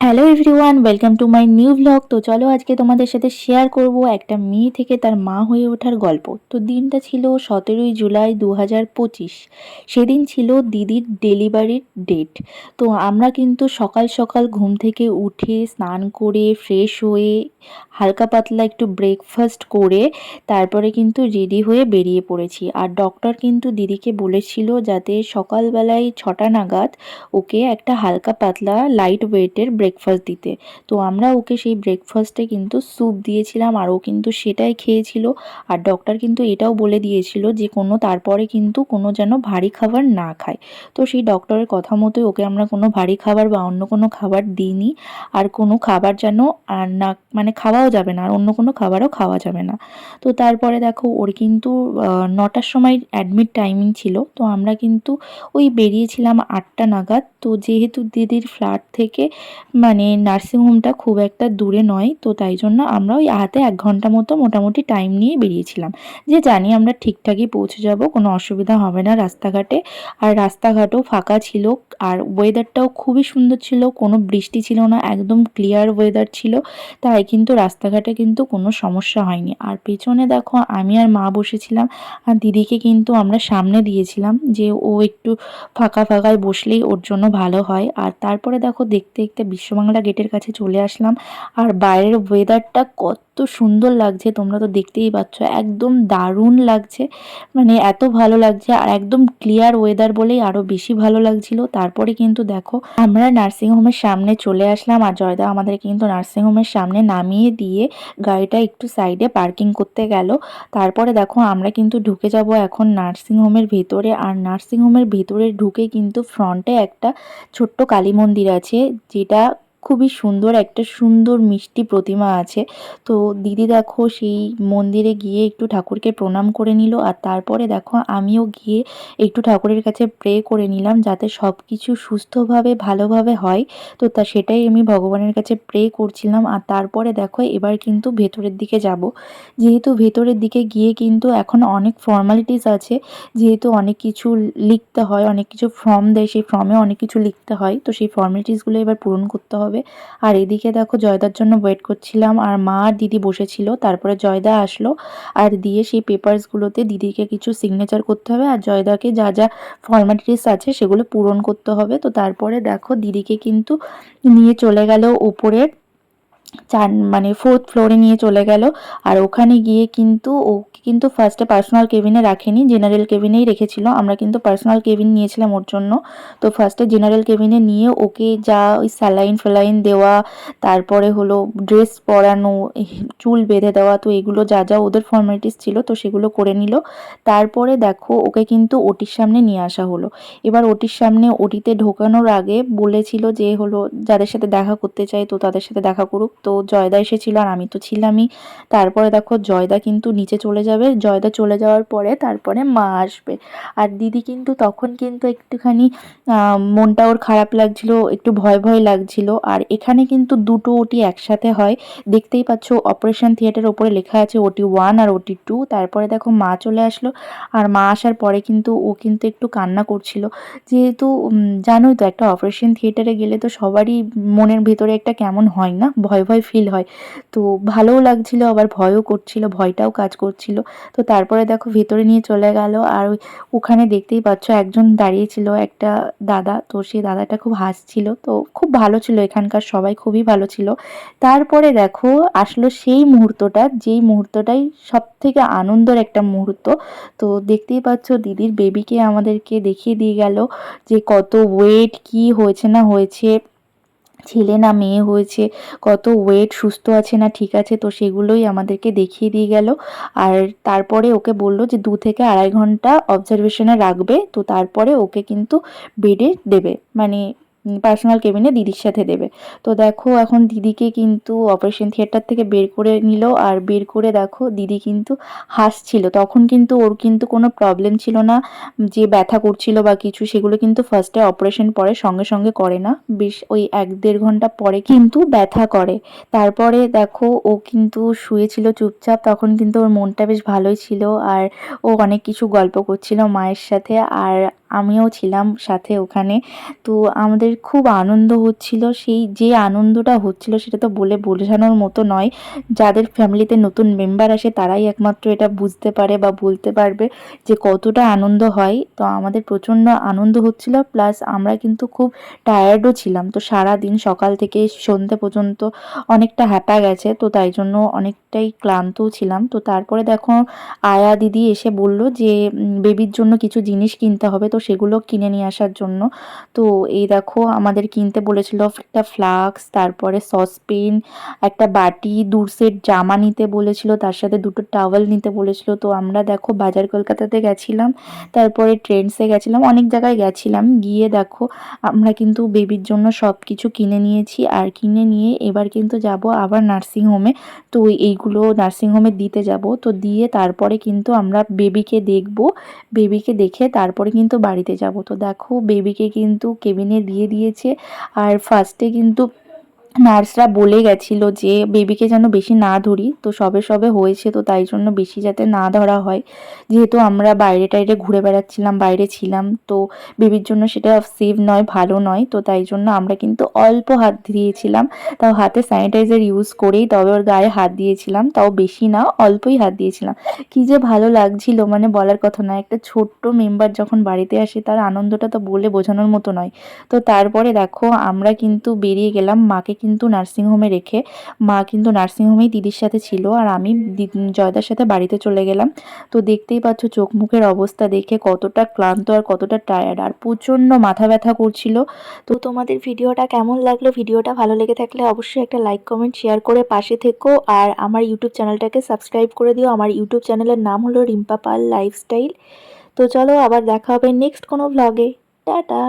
Hello everyone, welcome to my new vlog. তো চলো আজকে তোমাদের সাথে শেয়ার করব একটা মেয়ে থেকে তার মা হয়ে ওঠার গল্প। তো দিনটা ছিল 17ই জুলাই 2025। সেদিন ছিল দিদির ডেলিভারির ডেট। তো আমরা কিন্তু সকাল সকাল ঘুম থেকে উঠে স্নান করে ফ্রেশ হয়ে হালকা পাতলা একটু ব্রেকফাস্ট করে তারপরে কিন্তু রেডি হয়ে বেরিয়ে পড়েছি। আর ডক্টর কিন্তু দিদিকে বলেছিল যাতে সকালবেলায় 6টা নাগাদ ওকে একটা হালকা পাতলা লাইট ওয়েটের ব্রেকফাস্ট দিতে। তো আমরা ওকে সেই ব্রেকফাস্টে কিন্তু স্যুপ দিয়েছিলাম আর ও কিন্তু সেটাই খেয়েছিল। আর ডক্টর কিন্তু এটাও বলে দিয়েছিল যে তারপরে কিন্তু কোনো যেন ভারী খাবার না খায়। তো সেই ডক্টরের কথা মতোই ওকে আমরা কোনো ভারী খাবার বা অন্য কোনো খাবার দিইনি। আর কোনো খাবার যেন আর না, মানে খাওয়াও যাবে না, আর অন্য কোনো খাবারও খাওয়া যাবে না। তো তারপরে দেখো ওর কিন্তু 9টার সময় অ্যাডমিট টাইমিং ছিল। তো আমরা কিন্তু ওই বেরিয়েছিলাম 8টা নাগাদ। তো যেহেতু দিদির ফ্ল্যাট থেকে নার্সিংহোমটা খুব একটা দূরে নয়, তো তাই জন্য আমরা ওই হাতে 1 ঘন্টা মতো মোটামুটি টাইম নিয়ে বেরিয়েছিলাম, যে জানি আমরা ঠিকঠাকই পৌঁছে যাব, কোনো অসুবিধা হবে না রাস্তাঘাটে। আর রাস্তাঘাটও ফাঁকা ছিল, আর ওয়েদারটাও খুবই সুন্দর ছিল, কোনো বৃষ্টি ছিল না, একদম ক্লিয়ার ওয়েদার ছিল। তাই কিন্তু রাস্তাঘাটে কিন্তু কোনো সমস্যা হয়নি। আর পেছনে দেখো আমি আর মা বসেছিলাম, আর দিদিকে কিন্তু আমরা সামনে দিয়েছিলাম, যে ও একটু ফাঁকা ফাঁকায় বসলেই ওর জন্য ভালো হয়। আর তারপরে দেখো দেখতে দেখতে বিশ্ববাংলা গেটের কাছে চলে আসলাম। আর বাইরের ওয়েদারটা কত সুন্দর লাগছে, তোমরা তো দেখতেই পাচ্ছ, একদম দারুণ লাগছে। এত ভালো লাগছে, আর একদম ক্লিয়ার ওয়েদার বলেই আরো বেশি ভালো লাগছিল। তারপরে কিন্তু দেখো আমরা নার্সিংহোমের সামনে চলে আসলাম, আর জয়দা আমাদের কিন্তু নার্সিংহোমের সামনে নামিয়ে দিয়ে গাড়িটা একটু সাইডে পার্কিং করতে গেল। তারপরে দেখো আমরা কিন্তু ঢুকে যাব এখন নার্সিংহোমের ভেতরে। আর নার্সিংহোমের ভেতরে ঢুকে কিন্তু ফ্রন্টে একটা ছোট্ট কালী মন্দির আছে, যেটা খুবই সুন্দর, একটা সুন্দর মিষ্টি প্রতিমা আছে। তো দিদি দেখো সেই মন্দিরে গিয়ে একটু ঠাকুরকে প্রণাম করে নিল। আর তারপরে দেখো আমিও গিয়ে একটু ঠাকুরের কাছে প্রে করে নিলাম যাতে সব কিছু সুস্থভাবে ভালোভাবে হয়। তো সেটাই আমি ভগবানের কাছে প্রে করছিলাম। আর তারপরে দেখো এবার কিন্তু ভেতরের দিকে যাব। যেহেতু ভেতরের দিকে গিয়ে কিন্তু এখন অনেক ফর্মালিটিস আছে, যেহেতু অনেক কিছু লিখতে হয়, অনেক কিছু ফর্ম দেয়, সেই ফর্মে অনেক কিছু লিখতে হয়, তো সেই ফর্মালিটিসগুলো এবার পূরণ করতে হবে। আর এদিকে দেখো জয়দার জন্য ওয়েট করছিলাম, আর মা আর দিদি বসেছিল। তারপরে জয়দা আসলো, আর দিয়ে সেই পেপারসগুলোতে দিদিকে কিছু সিগনেচার করতে হবে, আর জয়দাকে যা যা ফর্মালিটিস আছে সেগুলো পূরণ করতে হবে। তো তারপরে দেখো দিদিকে কিন্তু নিয়ে চলে গেল উপরের ফোর্থ ফ্লোরে নিয়ে চলে গেল। আর ওখানে গিয়ে কিন্তু ওকে কিন্তু ফার্স্টে পার্সোনাল কেবিনে রাখেনি, জেনারেল কেবিনেই রেখেছিল। আমরা কিন্তু পার্সোনাল কেবিন নিয়েছিলাম ওর জন্য। তো ফার্স্টে জেনারেল কেবিনে নিয়ে ওকে যা ওই স্যালাইন ফ্যালাইন দেওয়া, তারপরে হলো ড্রেস পরানো, চুল বেঁধে দেওয়া, তো এগুলো যা যা ওদের ফর্মালিটিস ছিল তো সেগুলো করে নিল। তারপরে দেখো ওকে কিন্তু ওটির সামনে নিয়ে আসা হলো। এবার ওটির সামনে ওটিতে ঢোকানোর আগে বলেছিল যে হলো যাদের সাথে দেখা করতে চাই তো তাদের সাথে দেখা করুক। তো জয়দা এসেছিল আর আমি তো ছিলামই। তারপরে দেখো জয়দা কিন্তু নিচে চলে যাবে, জয়দা চলে যাওয়ার পরে তারপরে মা আসবে। আর দিদি কিন্তু তখন কিন্তু একটুখানি মনটা ওর খারাপ লাগছিল, একটু ভয় ভয় লাগছিল। আর এখানে কিন্তু দুটো ওটি একসাথে হয়, দেখতেই পাচ্ছ অপারেশন থিয়েটারের ওপরে লেখা আছে OT1 আর OT2। তারপরে দেখো মা চলে আসলো, আর মা আসার পরে কিন্তু ও কিন্তু একটু কান্না করছিল। যেহেতু জানোই তো একটা অপারেশন থিয়েটারে গেলে তো সবারই মনের ভেতরে একটা কেমন হয় না, ভয় ভয় ফিল হয়। তো ভালোও লাগছিল, আবার ভয়ও করছিল, ভয়টাও কাজ করছিল। তো তারপরে দেখো ভেতরে নিয়ে চলে গেল। আর ওখানে দেখতেই পাচ্ছ একজন দাঁড়িয়েছিল, একটা দাদা। তো সেই দাদাটা খুব হাসছিল, তো খুব ভালো ছিল, এখানকার সবাই খুবই ভালো ছিল। তারপরে দেখো আসলো সেই মুহূর্তটা, যেই মুহূর্তটাই সব থেকে আনন্দের একটা মুহূর্ত। তো দেখতেই পাচ্ছ দিদির বেবিকে আমাদেরকে দেখিয়ে দিয়ে গেল, যে কত ওয়েট, কি হয়েছে না হয়েছে, ছেলে না মেয়ে হয়েছে, কত ওয়েট, সুস্থ আছে না ঠিক আছে, তো সেগুলোই আমাদেরকে দেখিয়ে দিয়ে গেল। আর তারপরে ওকে বলল যে 2 থেকে আড়াই ঘন্টা অবজারভেশনে রাখবে, তো তারপরে ওকে কিন্তু বেডে দেবে, পার্সোনাল কেবিনে দিদির সাথে দেবে। তো দেখো এখন দিদিকে কিন্তু অপারেশন থিয়েটার থেকে বের করে নিল, আর বের করে দেখো দিদি কিন্তু হাসছিল। তখন কিন্তু ওর কিন্তু কোনো প্রবলেম ছিল না, যে ব্যথা করছিল বা কিছু, সেগুলো কিন্তু ফার্স্টে অপারেশন পরে সঙ্গে সঙ্গে করে না, বেশ ওই 1-1.5 ঘন্টা পরে কিন্তু ব্যথা করে। তারপরে দেখো ও কিন্তু শুয়েছিল চুপচাপ, তখন কিন্তু ওর মনটা বেশ ভালোই ছিল। আর ও অনেক কিছু গল্প করছিল মায়ের সাথে। আর আমিও ছিলাম সাথে ওখানে। তো আমাদের খুব আনন্দ হচ্ছিল, সেই যে আনন্দটা হচ্ছিল সেটা তো বলে বোঝানোর মতো নয়। যাদের ফ্যামিলিতে নতুন মেম্বার আসে তারাই একমাত্র এটা বুঝতে পারে বা বলতে পারবে যে কতটা আনন্দ হয়। তো আমাদের প্রচণ্ড আনন্দ হচ্ছিল, প্লাস আমরা কিন্তু খুব টায়ার্ডও ছিলাম। তো সারাদিন সকাল থেকে সন্ধ্যে পর্যন্ত অনেকটা হাঁটা গেছে, তো তাই জন্য অনেকটাই ক্লান্তও ছিলাম। তো তারপরে দেখো আয়া দিদি এসে বলল যে বেবির জন্য কিছু জিনিস কিনতে হবে, তো সেগুলো কিনে নিয়ে আসার জন্য। তো এই দেখো আমাদের কিনতে বলেছিল একটা ফ্লাস্ক, তারপরে সসপেন, একটা বাটি, 2 সেট জামা নিতে বলেছিল, তার সাথে 2টো টাওয়েল নিতে বলেছিল। তো আমরা দেখো বাজার কলকাতাতে গেছিলাম, তারপরে ট্রেন্ডসে গেছিলাম, অনেক জায়গায় গেছিলাম। গিয়ে দেখো আমরা কিন্তু বেবির জন্য সব কিছু কিনে নিয়েছি, আর কিনে নিয়ে এবার কিন্তু যাব আবার নার্সিংহোমে। তো এইগুলো নার্সিংহোমে দিতে যাব। তো দিয়ে তারপরে কিন্তু আমরা বেবিকে দেখব, বেবিকে দেখে তারপরে কিন্তু বাড়িতে যাব। তো দেখো বেবিকে কিন্তু কেবিনে দিয়ে দিয়েছে। আর ফার্স্টে কিন্তু নার্সরা বলে গেছিল যে বেবিকে যেন বেশি না ধরি, তো সবে সবে হয়েছে, তো তাই জন্য বেশি যাতে না ধরা হয়, যেহেতু আমরা বাইরে টাইরে ঘুরে বেড়াচ্ছিলাম, বাইরে ছিলাম, তো বেবির জন্য সেটা সেফ নয়, ভালো নয়। তো তাই জন্য আমরা কিন্তু অল্প হাত দিয়েছিলাম, তাও হাতে স্যানিটাইজার ইউজ করেই তবে ওর গায়ে হাত দিয়েছিলাম, তাও বেশি না, অল্পই হাত দিয়েছিলাম। কি যে ভালো লাগছিল, মানে বলার কথা নয়। একটা ছোট্ট মেম্বার যখন বাড়িতে আসে তার আনন্দটা তো বলে বোঝানোর মতো নয়। তো তারপরে দেখো আমরা কিন্তু বেরিয়ে গেলাম মাকে কিন্তু নার্সিংহোমে রেখে। মা কিন্তু নার্সিংহোমেই দিদির সাথে ছিল, আর আমি জয়দার সাথে বাড়িতে চলে গেলাম। তো দেখতেই পাচ্ছ চোখ মুখের অবস্থা দেখে কতটা ক্লান্ত আর কতটা টায়ার্ড, আর প্রচণ্ড মাথা ব্যথা করছিল। তো তোমাদের ভিডিওটা কেমন লাগলো? ভিডিওটা ভালো লেগে থাকলে অবশ্যই একটা লাইক কমেন্ট শেয়ার করে পাশে থেকো, আর আমার ইউটিউব চ্যানেলটাকে সাবস্ক্রাইব করে দিও। আমার ইউটিউব চ্যানেলের নাম হলো রিম্পা পাল লাইফস্টাইল। তো চলো আবার দেখা হবে নেক্সট কোনো ভ্লগে। টাটা।